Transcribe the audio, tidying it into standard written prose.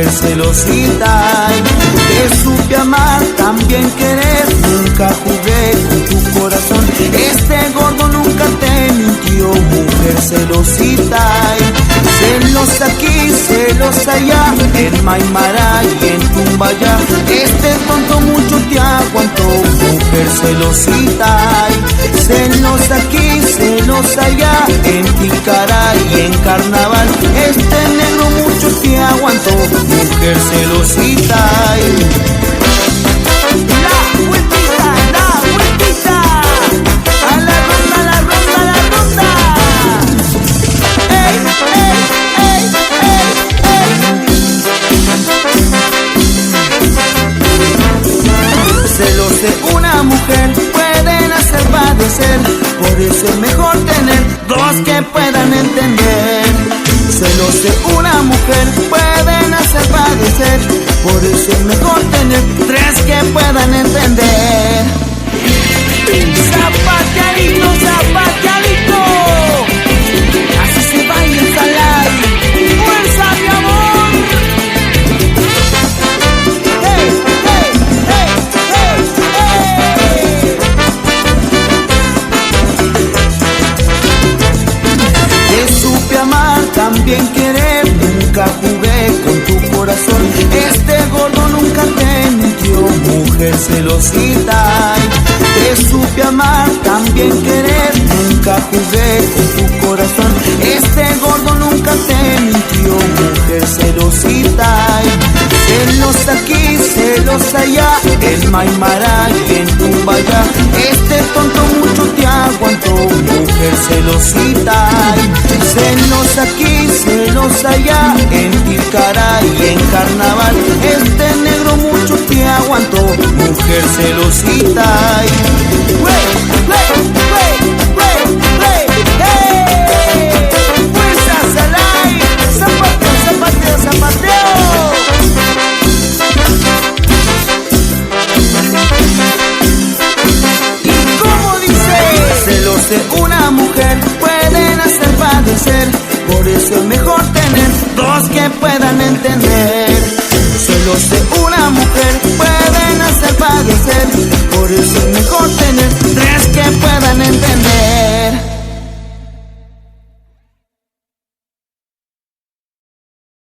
mujer celosita. Te supe amar, también querer, nunca jugué con tu corazón. Este gordo nunca te mintió, mujer celosita. Celos aquí, celos allá, en Maimara y en Tumbaya. Este tonto mucho te aguantó, mujer celosita. Celos aquí, celos allá, en Ticara y en Carnaval. Este negro mucho te aguantó, mujer celosita. La vueltita, a la ronda, a la ronda, a la ronda. Ey, ey, ey, ey, ey. Celos de una mujer pueden hacer padecer, por eso es mejor tener dos que puedan entender. Celos de una mujer pueden hacer padecer, por eso es mejor tener tres que puedan entender. Zapateadito, zapateadito, así se baila el Salai. ¡Fuerza, mi amor! ¡Hey, hey, hey, hey, hey! Te supe amar, también querer, nunca jugué con tu corazón. Este gordo nunca te mintió, mujer celosita. Te supe amar, también querer, nunca jugué con tu corazón. Este gordo nunca te mintió, mujer celosita. Celos aquí, celos allá, en Maimara y en Tumbaya. Este tonto mucho te aguantó, mujer celosita. Celos aquí, celos allá, en Ticara y en Carnaval. Este negro mucho te aguantó, mujer celosita. ¡Wey, wey, wey, wey, wey! ¡Hey! ¡Fuerza, Salai! ¡Zapateo, zapateo, zapateo! ¿Y cómo dice? Celos de una mujer pueden hacer padecer, por eso es mejor tener dos que puedan entender. Celos de una mujer pueden hacer padecer, por eso es mejor tener tres que puedan entender.